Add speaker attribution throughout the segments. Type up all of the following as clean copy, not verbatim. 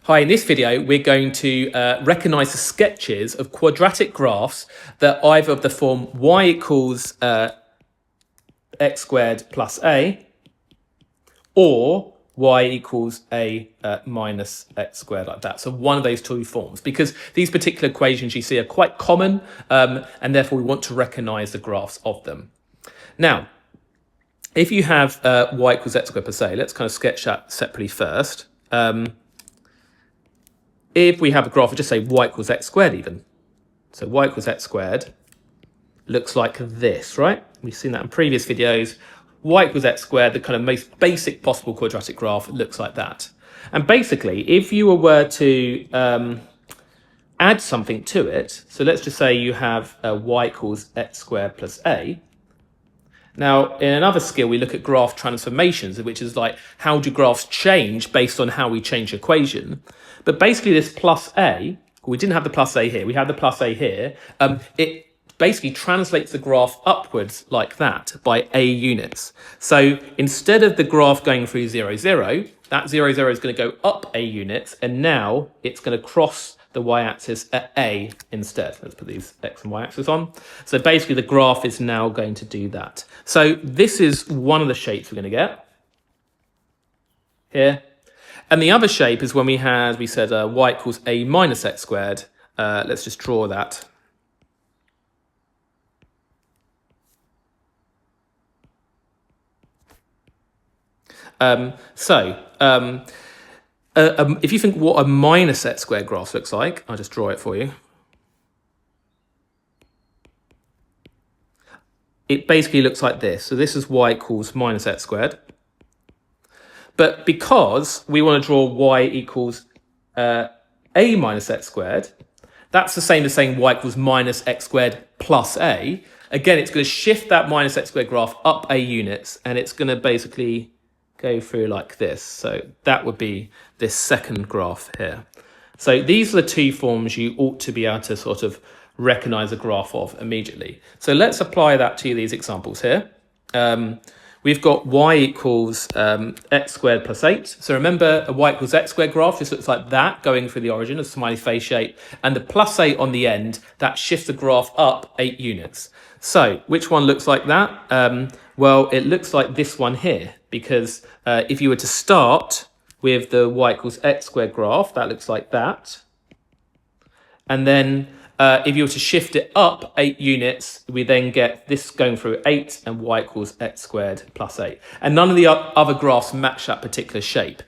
Speaker 1: Hi, in this video, we're going to recognize the sketches of quadratic graphs that either of the form y equals x squared plus a or y equals a minus x squared, like that. So one of those two forms, because these particular equations you see are quite common, and therefore we want to recognize the graphs of them. Now, if you have y equals x squared plus a, let's kind of sketch that separately first. If we have a graph of just say y equals x squared even. So y equals x squared looks like this, right? We've seen that in previous videos. Y equals x squared, the kind of most basic possible quadratic graph, looks like that. And basically, if you were to add something to it, so let's just say you have y equals x squared plus a. Now, in another skill, we look at graph transformations, which is like, how do graphs change based on how we change the equation? But basically this plus a, we didn't have the plus a here, we have the plus a here. It basically translates the graph upwards like that by a units. So instead of the graph going through 0, 0, that 0, 0 is going to go up a units, and now it's going to cross the y-axis at a instead. Let's put these x and y-axis on. So basically the graph is now going to do that. So this is one of the shapes we're going to get here. And the other shape is when we said y equals a minus x squared. Let's just draw that. If you think what a minus x squared graph looks like, I'll just draw it for you. It basically looks like this. So this is y equals minus x squared. But because we want to draw y equals a minus x squared, that's the same as saying y equals minus x squared plus a. Again, it's going to shift that minus x squared graph up a units, and it's going to basically go through like this. So that would be this second graph here. So these are the two forms you ought to be able to sort of recognize a graph of immediately. So let's apply that to these examples here. We've got y equals x squared plus 8. So remember, a y equals x squared graph just looks like that, going through the origin, a smiley face shape. And the plus 8 on the end, that shifts the graph up 8 units. So which one looks like that? Well, it looks like this one here, because if you were to start with the y equals x squared graph, that looks like that. And then if you were to shift it up 8 units, we then get this going through 8 and y equals x squared plus 8. And none of the other graphs match that particular shape.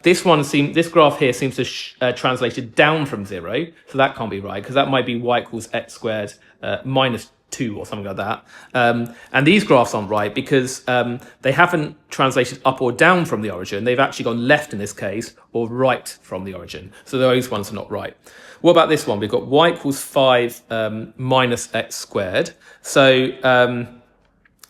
Speaker 1: This graph here seems to translated down from 0, so that can't be right, because that might be y equals x squared minus 2 or something like that. And these graphs aren't right because they haven't translated up or down from the origin. They've actually gone left in this case, or right from the origin. So those ones are not right. What about this one? We've got y equals 5 minus x squared. So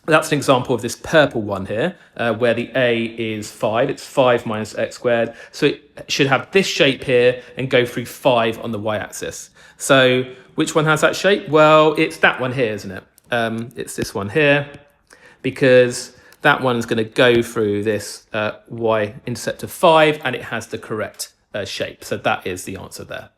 Speaker 1: that's an example of this purple one here, where the a is 5. It's 5 minus x squared. So it should have this shape here and go through 5 on the y-axis. So which one has that shape? Well, it's that one here, isn't it? It's this one here, because that one is going to go through this y-intercept of 5, and it has the correct shape. So that is the answer there.